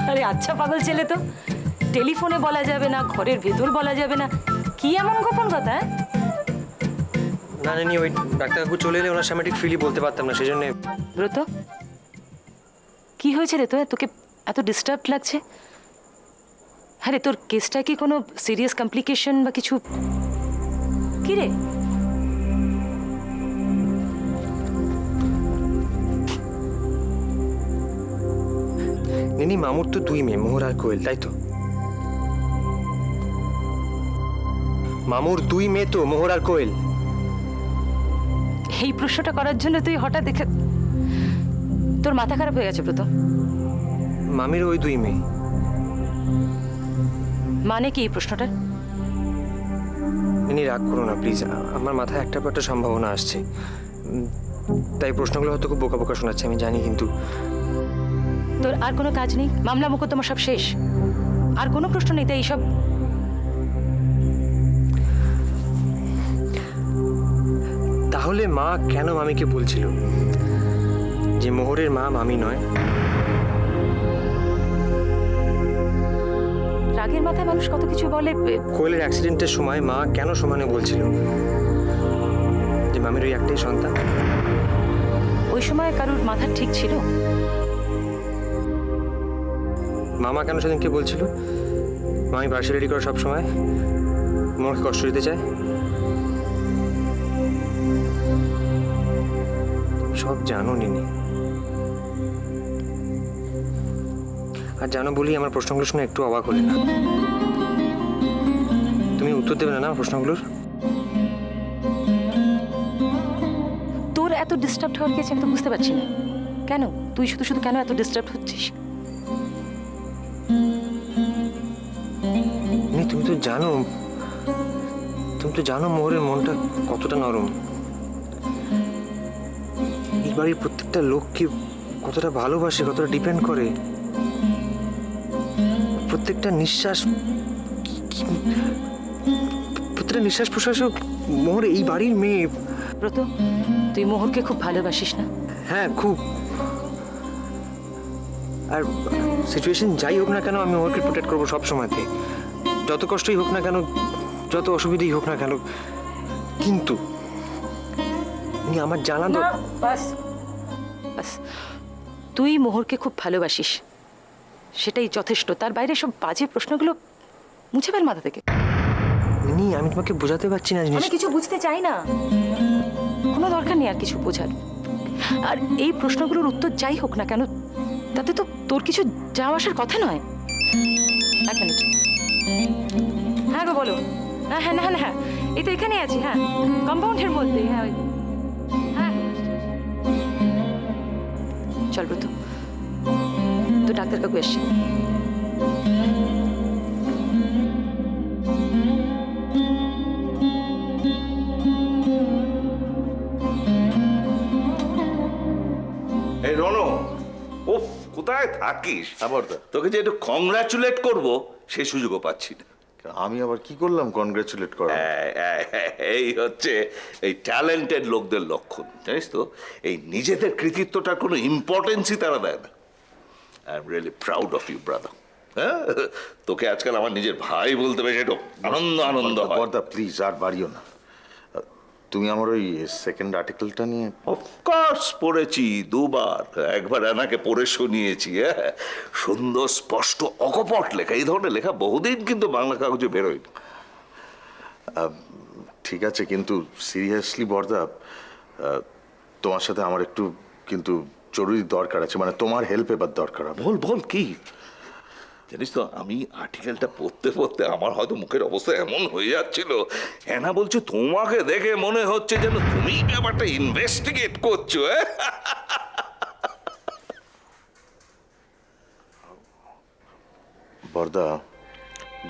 আরে আচ্ছা পাগল ছেলে তো, টেলিফোনে বলা যাবে না, ঘরের ভেতর বলা যাবে না, কি এমন গোপন কথা? না নানি, ওই ডাক্তার কাকু চলে এলে ওনার সামনে ঠিক ফ্রিলি বলতে পারতাম না, সেজন্য। ব্রত, কি হয়েছে রে তোকে এত ডিস্টার্ব লাগছে? হ্যাঁ রে, তোর কেসটা কি কোনো সিরিয়াস কমপ্লিকেশন বা কিছু? কি রে? নিনি, মামুর তো 2 মেয়ে, মোহর আর কোয়েল, তাই তো? মামুর 2 মেয়ে তো, মোহর আর কোয়েল। এই প্রশ্নটা করার জন্য তুই হঠাৎ দেখে তোর মাথা খারাপ হয়ে গেছে ব্রত? মামির ওই 2 মেয়ে। মানে কি এই প্রশ্নটা? নিনি রাগ করো না প্লিজ, আমার মাথায় একটা পর একটা সম্ভাবনা আসছে, তাই প্রশ্নগুলো হয়তো খুব বোকা বোকা শোনাচ্ছে আমি জানি, কিন্তু তোর আর কোনো কাজ নেই? মামলা মোকদ্দমা সব শেষ, আর কোনো প্রশ্ন নেই? তাই এইসব? তাহলে মা কেন মামিকে বলছিল যে মোহরের মা মামি নয়? রাগের মাথায় মানুষ কত কিছু বলে। কোয়েলের অ্যাক্সিডেন্টের সময় মা কেন সমানে বলছিল যে মামির ওই একটাই সন্তান? ওই সময় কারুর মাথা ঠিক ছিল? মামা কেন সেদিনকে বলছিল মামি বার্ষি রেডি করে সব সময় মোহরকে কষ্ট দিতে চায়? সব জানো নিনি, আর জানো বলি আমার প্রশ্নগুলো শুনে একটু অবাক হলে না? তুমি উত্তর দেবে না প্রশ্নগুলোর? তোর এত ডিস্টার্ব হওয়ার কি আছে আমি তো বুঝতে পারছি না। কেন তুই শুধু শুধু কেন এত ডিস্টার্ব হচ্ছিস? তুমি তো জানো মোহরের মনটা কতটা নরম, এই বাড়ির প্রত্যেকটা লোককে কতটা ভালোবাসে, কতটা ডিপেন্ড করে, প্রত্যেকটা নিঃশ্বাস প্রশ্বাসও মোহর এই বাড়ির মেয়ে। ব্রত, তুই মোহরকে খুব ভালোবাসিস না? হ্যাঁ খুব, আর সিচুয়েশন যাই হোক না কেন আমি মোহরকে প্রোটেক্ট করবো সব সময়তে, যত কষ্টই হোক না কেন, যত অসুবিধাই হোক না কেন, কিন্তু আমার জানা তো বাস বাস, তুই মোহরকে খুব ভালোবাসিস সেটাই যথেষ্ট। তার বাইরে সব বাজে প্রশ্নগুলো মুছে ফেল মাথা থেকে। আমি তোমাকে বোঝাতে পারছি না। আমি কিছু বুঝতে চাই না, কোনো দরকার নেই আর কিছু বোঝার। আর এই প্রশ্নগুলোর উত্তর যাই হোক না কেন তাতে তো তোর কিছু যাওয়া আসার কথা নয়। 1 মিনিট। হ্যাঁ গো বলো। হ্যাঁ হ্যাঁ হ্যাঁ হ্যাঁ, এই তো এখানে আছি। হ্যাঁ, কম্পাউন্ডের মধ্যে। হ্যাঁ হ্যাঁ, চল ব্রত, তো ডাক্তার কাকু এসছে। এই রনো, ওফ কোথায় থাকিস? তোকে যে একটু কংগ্রাচুলেট করবো সেই সুযোগও পাচ্ছি না। আমি আবার কি করলাম কনগ্রাচুলেট করা? এই হচ্ছে এই ট্যালেন্টেড লোকদের লক্ষণ, জানিস তো? এই নিজেদের কৃতিত্বটার কোনো ইম্পর্টেন্সই তারা দেয় না। I am really proud of you brother. হ্যাঁ, তোকে আজকাল আমার নিজের ভাই বলতে বেশ একটু আনন্দ হয়। প্লিজ আর বাড়িও না। তুমি আমার ওই সেকেন্ড আর্টিকেলটা নিয়ে? অফকোর্স পড়েছি, 2 বার। একবার এনাকে পড়ে শুনিয়েছি। হ্যাঁ, সুন্দর স্পষ্ট অকপট লেখা। এই ধরনের লেখা বহুদিন কিন্তু বাংলা কাগজে বেরোয়নি। ঠিক আছে, কিন্তু সিরিয়াসলি বরদা, তোমার সাথে আমার একটু কিন্তু জরুরি দরকার আছে, মানে তোমার হেল্প এবার দরকার। বল কি? জানিস তো, আমি আর্টিকেলটা পড়তে আমার হয়তো মুখের অবস্থা এমন হয়ে যাচ্ছিল। এনা বলছে তোমাকে দেখে মনে হচ্ছে যেন তুমি ব্যাপারটা ইনভেস্টিগেট করছো। বরদা,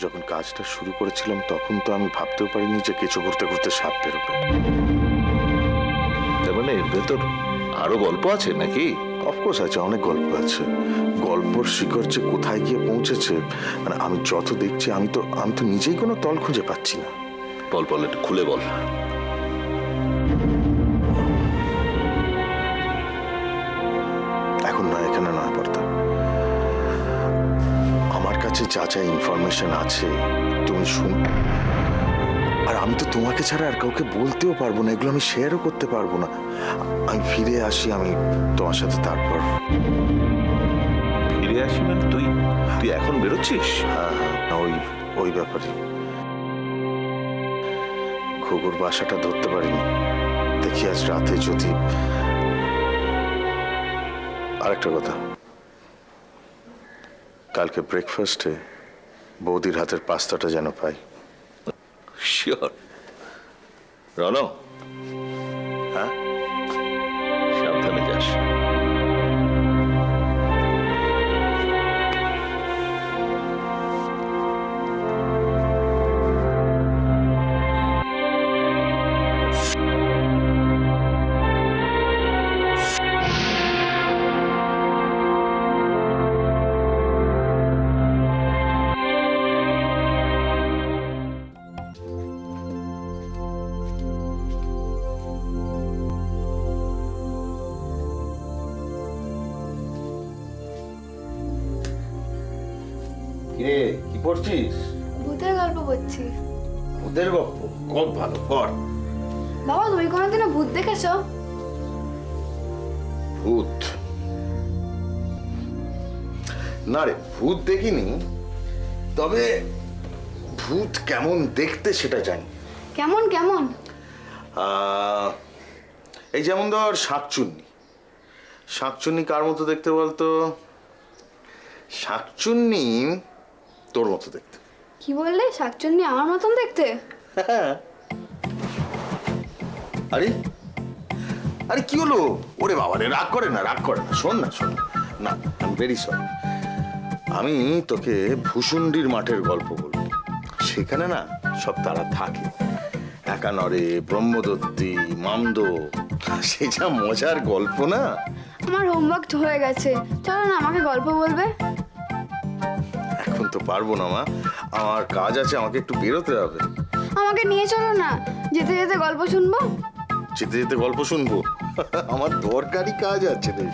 যখন কাজটা শুরু করেছিলাম তখন তো আমি ভাবতেও পারিনি যে কেঁচো ঘুরতে ঘুরতে সাপ বেরোবে। তার মানে এর ভেতর আরো গল্প আছে নাকি? অফকোর্স আছে, অনেক গল্প আছে। গল্পর শিকড় যে কোথায় গিয়ে পৌঁছেছে, মানে আমি যত দেখছি আমি তো নিজেই কোনো তল খুঁজে পাচ্ছি না। বল একটু খুলে বল। এখন না, এখানে না বর্তা। কাছে যা যা ইনফরমেশন আছে তুমি শুন। আর আমি তো তোমাকে ছাড়া আর কাউকে বলতেও পারবো না, এগুলো আমি শেয়ারও করতে পারবো না। আমি ফিরে আসি, আমি তোমার সাথে তারপর। ফিরে আসি মানে তুই এখন বেরোচ্ছিস? হ্যাঁ হ্যাঁ, ওই ব্যাপারে ঘুঘুর বাসাটা ধরতে পারিনি, দেখি আজ রাতে যদি। আরেকটা কথা, কালকে ব্রেকফাস্টে বৌদির হাতের পাস্তাটা যেন পাই। শিওর। রনো, হ্যাঁ সাবধানে যাস। কিরে, কি পড়ছিস? ভূতের গল্প পড়ছি। ভূতের গল্প? খুব ভালো, পড়। বাবা, তুমি কোনোদিনও ভূত দেখেছো? ভূত? না রে, ভূত দেখিনি, তবে ভূত কেমন দেখতে সেটা জানি। কেমন কেমন? এই যেমন ধর শাকচুন্নি। শাকচুন্নি কার মতো দেখতে বলতো? শাকচুন্নি তোর মতো দেখতে। কি বললে? শাকচুন্নি আমার মতন দেখতে? আরে আরে কি হলো? ওরে বাবা রে, রাগ করে না, রাগ করে না। শোন না, শোন না, আমি ভেরি সরি। আমি তোকে ভূষুণ্ডির মাঠের গল্প বলবো। সেখানে না সব তারা থাকে, একানরে, ব্রহ্মদত্তি, মামদ। সে যা মজার গল্প না। আমার হোমওয়ার্ক হয়ে গেছে, চলো না আমাকে গল্প বলবে। এখন তো পারবো না মা, আমার কাজ আছে, আমাকে একটু বেরোতে হবে। আমাকে নিয়ে চলো না, যেতে যেতে গল্প শুনবো। যেতে যেতে গল্প শুনবো? আমার দরকারি কাজ আছে রে।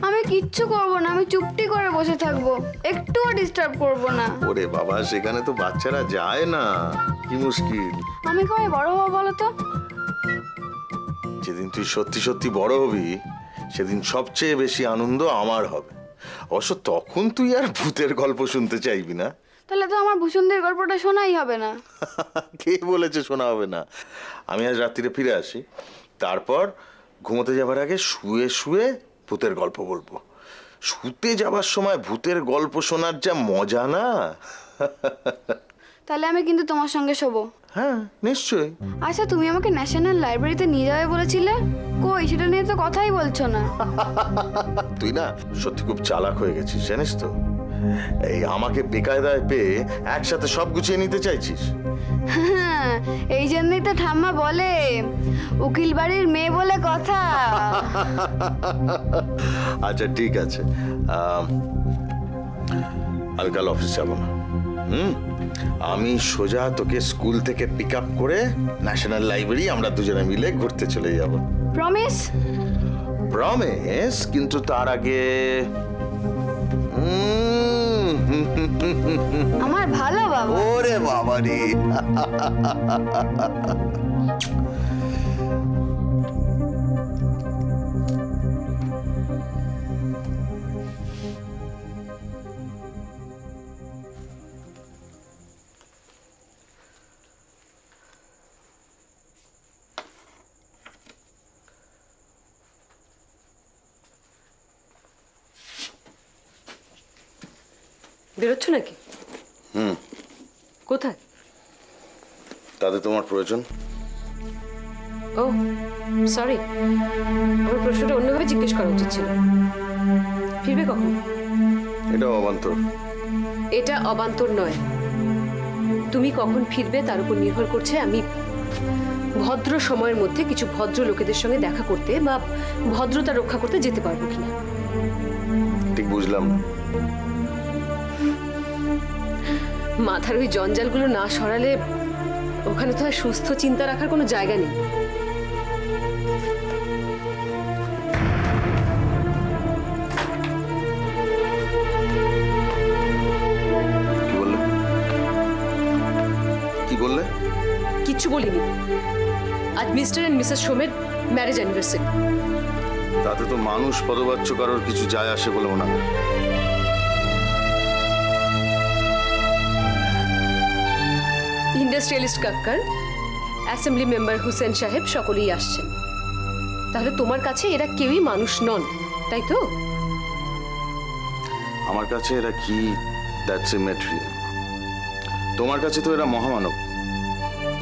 আমি কিচ্ছু করবো না, আমি চুপটি করে বসে থাকবো, একটুও ডিস্টার্ব করবো না। ওরে বাবা, সেখানে তো বাচ্চারা যায় না, কি মুশকিল। আমি কবে বড় হবো বলো তো? যেদিন তুই সত্যি সত্যি বড় হবি সেদিন সবচেয়ে বেশি আনন্দ আমার হবে। অবশ্য তখন তুই আর ভূতের গল্প শুনতে চাইবি না। তাহলে তো আমার ভূষুণ্ডির গল্পটা শোনাই হবে না। কে বলেছে শোনা হবে না? আমি আজ রাত্রিরে ফিরে আসি, তারপর ঘুমোতে যাবার আগে শুয়ে শুয়ে ভূতের গল্প বলবো। শুতে যাবার সময় ভূতের গল্প শোনার যা মজা না। তাহলে আমি কিন্তু তোমার সঙ্গে শোবো। হ্যাঁ নিশ্চয়ই। আচ্ছা, তুমি আমাকে ন্যাশনাল লাইব্রেরিতে নিয়ে যাবে বলেছিলে, কই সেটা নিয়ে তো কথাই বলছো না। তুই না সত্যি খুব চালাক হয়ে গেছিস, জানিস তো। এই আমাকে বেকায়দায় পেয়ে একসাথে সব গুছিয়ে নিতে চাইছিস। এই জন্যই তো ঠাম্মা বলে উকিল বাড়ির মেয়ে বলে কথা। আচ্ছা ঠিক আছে, আমি কাল অফিস যাব না। আমি সোজা তোকে স্কুল থেকে পিক আপ করে ন্যাশনাল লাইব্রেরি আমরা দুজনে মিলে ঘুরতে চলে যাব। প্রমিস? প্রমিস, কিন্তু তার আগে আমার ভালো বাবা। ওরে বাবা রে। বেরোচ্ছ নাকি? কোথায়? তাতে তোমার প্রয়োজন? ও সরি, আমার প্রশ্নটা অন্যভাবে জিজ্ঞেস করা উচিত ছিল। ফিরবে কখন? এটা অবান্তর। এটা অবান্তর নয়। তুমি কখন ফিরবে তার উপর নির্ভর করছে আমি ভদ্র সময়ের মধ্যে কিছু ভদ্র লোকেদের সঙ্গে দেখা করতে বা ভদ্রতা রক্ষা করতে যেতে পারবো কিনা। ঠিক বুঝলাম না। মাথার ওই জঞ্জালগুলো না সরালে ওখানে তো আর সুস্থ চিন্তা রাখার কোনো জায়গা নেই। বলিনি। আজ মিস্টার এন্ড মিসেস সোমের ম্যারেজ অ্যানিভার্সারি। তাতে তো মানুষ পদবাচ্য কারোর কিছু যায় আসে বলে মনে হয়। Industrialist Kakkar, assembly member Hussain সাহেব সকলেই আসছেন। তাহলে তোমার কাছে এরা কেউই মানুষ নন, তাই তো? আমার কাছে এরা কি, দ্যাটস এ ম্যাটেরিয়াল। তোমার কাছে তো এরা মহামানব।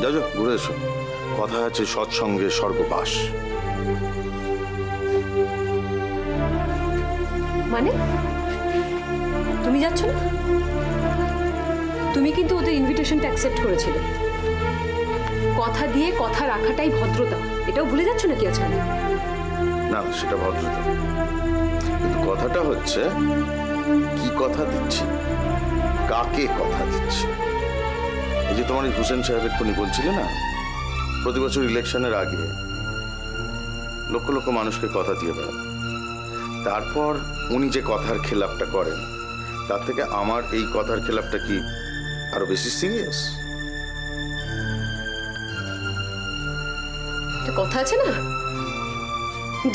যাও যাও, ঘুরে এসো। কথা আছে সৎসঙ্গে স্বর্গবাস। মানে তুমি যাচ্ছ না? তুমি কিন্তু ওদের ইনভিটেশনটা অ্যাকসেপ্ট করেছিলে। কথা দিয়ে কথা রাখাটাই ভদ্রতা, এটাও ভুলে যাচ্ছ নাকি আজকাল? না, সেটা ভদ্রতা, কিন্তু কথাটা হচ্ছে কি কথা দিচ্ছি, কাকে কথা দিচ্ছি। এই যে তোমার হুসেন সাহেব এক্ষুনি বলছিলে না, প্রতি বছর ইলেকশনের আগে লক্ষ লক্ষ মানুষকে কথা দিয়ে বেড়ান, তারপর উনি যে কথার খেলাপটা করেন, তার থেকে আমার এই কথার খেলাপটা কি আরো বেশি সিরিয়াস? কথা আছে না,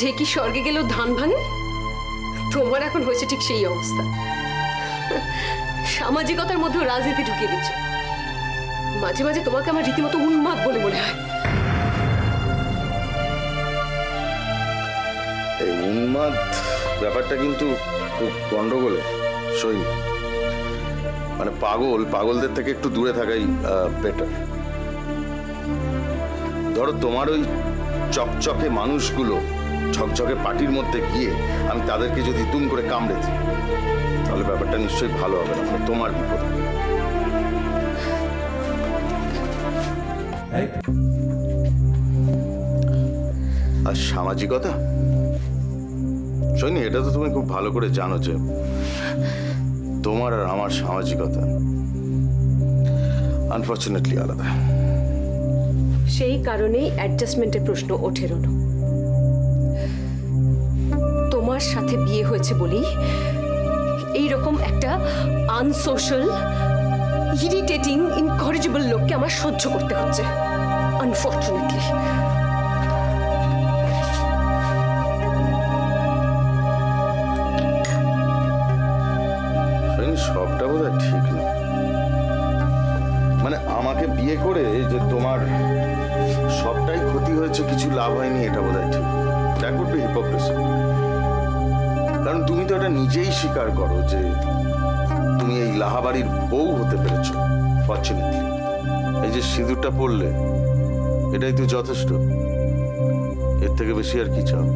ঢেকি স্বর্গে গেলেও ধান ভাঙে। তোমার এখন হয়েছে ঠিক সেই অবস্থা। সামাজিকতার মধ্যেও রাজনীতি ঢুকিয়ে দিচ্ছে। মাঝে মাঝে তোমাকে আমার রীতিমতো উন্মাদ বলে মনে হয়। এই উন্মাদ ব্যাপারটা কিন্তু খুব গন্ডগোলে সই। মানে পাগলদের থেকে একটু দূরে থাকাই বেটার। ধরো তোমার ওই চকচকে মানুষগুলো ঝকঝকে পার্টির মধ্যে গিয়ে আমি তাদেরকে যদি দুম করে কামড়ে দিই, তাহলে ব্যাপারটা নিশ্চয়ই ভালো হবে না, মানে তোমার বিপদ। আর সামাজিকতা শোনি, এটা তো তুমি খুব ভালো করে জানো যে তোমার আর আমার সামাজিকতা আনফর্চুনেটলি আলাদা। সেই কারণেই অ্যাডজাস্টমেন্টের প্রশ্ন ওঠে রনো। তোমার সাথে বিয়ে হয়েছে বলেই এইরকম একটা আনসোশ্যাল, ইরিটেটিং, ইনকরেজিবল লোককে আমার সহ্য করতে হচ্ছে, আনফর্চুনেটলি। সবটা বোধহয় ঠিক না। মানে আমাকে বিয়ে করে যে তোমার সবটাই ক্ষতি হয়েছে, কিছু লাভ হয়নি, এটা বোধহয় ঠিক। That would be hypocrisy. কারণ তুমি তো এটা নিজেই স্বীকার করো যে তুমি এই লাহাবাড়ির বউ হতে পেরেছ ফরচুনেটলি। এই যে সিঁদুরটা পড়লে, এটাই তো যথেষ্ট। এর থেকে বেশি আর কি চাও?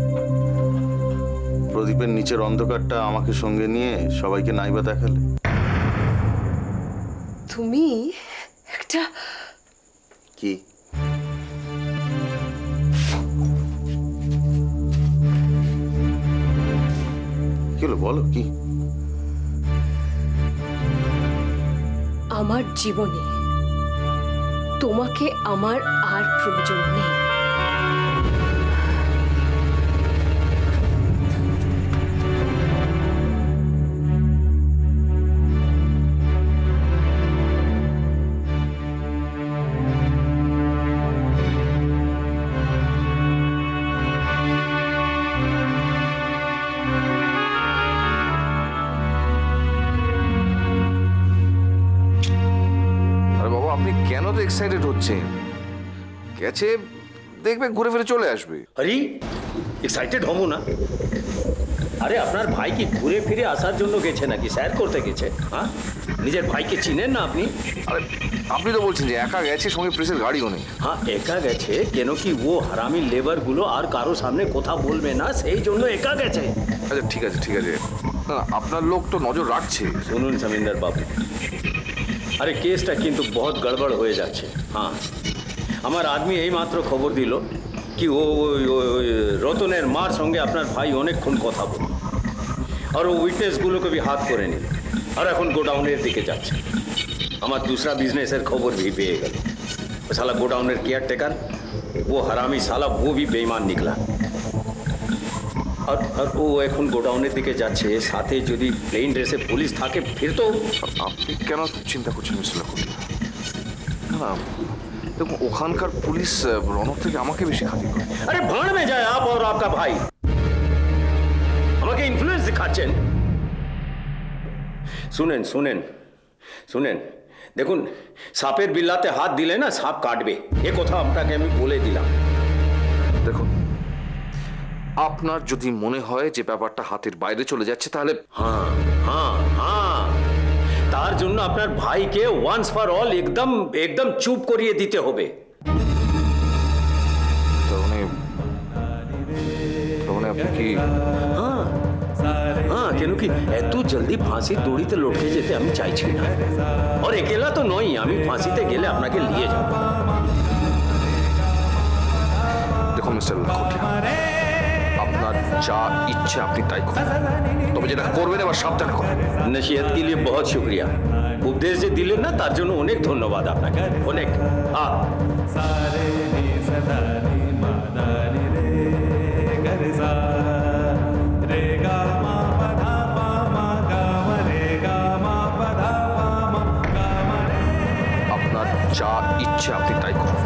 প্রদীপের নিচের অন্ধকারটা আমাকে সঙ্গে নিয়ে সবাইকে নাইবা দেখালে। তুমি একটা কি হলো বলো, কি? আমার জীবনে তোমাকে আমার আর প্রয়োজন নেই। কেন তো এক্সাইটেড হচ্ছেন? গেছে, দেখবে ঘুরে ফিরে চলে আসবে। আরে এক্সাইটেড হবো না? আরে আপনার ভাই কি ঘুরে ফিরে আসার জন্য গেছে নাকি স্যার করতে গেছে? হ্যাঁ, নিজের ভাইকে চিনেন না আপনি? আরে আপনি তো বলছেন যে একা গেছে, সঙ্গে প্রেসের গাড়িও নেই। হ্যাঁ, একা গেছে কেন কি ও হারামি লেবারগুলো আর কারো সামনে কথা বলবে না, সেই জন্য একা গেছে। আচ্ছা ঠিক আছে ঠিক আছে, না আপনার লোক তো নজর রাখছে। শুনুন জমিদার বাবু, আরে কেসটা কিন্তু বহুত গড়বড় হয়ে যাচ্ছে। হ্যাঁ, আমার আদমি এই মাত্র খবর দিল কি ওই রতনের মার সঙ্গে আপনার ভাই অনেকক্ষণ কথা বলল, আর ও উইটনেসগুলোকে भी হাত করে নিল, আর এখন গোডাউনের দিকে যাচ্ছে। আমার दूसरा বিজনেসের খবর भी পেয়ে গেল। ও সালা গোডাউনের কেয়ারটেকার, ও হারামি সালা, ও भी বেঈমান নিকলা। আর ও এখন গোডাউনের দিকে যাচ্ছে, সাথে যদি প্লেন ড্রেসে পুলিশ থাকে ফির তো। আপনি কেন চিন্তা করছেন মিস্টার লকুলিয়া? না, দেখুন ওখানকার পুলিশ রণর থেকে আমাকে বেশি খাতির করে। আরে ভাঁড় মে যায় আপ আর আপকা ভাই, আমাকে ইনফ্লুয়েন্স দেখাচ্ছেন। শুনেন শুনেন শুনেন, দেখুন সাপের বিল্লাতে হাত দিলে না সাপ কাটবে, এ কথা আপনাকে আমি বলে দিলাম। দেখুন আপনার যদি মনে হয় যে ব্যাপারটা হাতের বাইরে চলে যাচ্ছে তাহলে হ্যাঁ হ্যাঁ হ্যাঁ, তার জন্য আপনার ভাইকে ওয়ান্স ফর অল একদম একদম চুপ করিয়ে দিতে হবে। তার মানে আপনি কি হ্যাঁ হ্যাঁ, কেন কি এত জলদি ফাঁসির দড়িতে লটকে যেতে আমি চাইছি না। আর একেলা তো নই, আমি ফাঁসিতে গেলে আপনাকে নিয়ে যাব। দেখুন মিস্টার লাখোটিয়া, আপনার যা ইচ্ছে আপনি তাই করুন, তবে যেটা করবেন এবার সাবধানে করবেন। নসিহত के लिए बहुत शुक्रिया, উপদেশ যে দিলেন না তার জন্য অনেক ধন্যবাদ আপনাকে, অনেক। আপনার যা ইচ্ছে আপনি তাই করুন।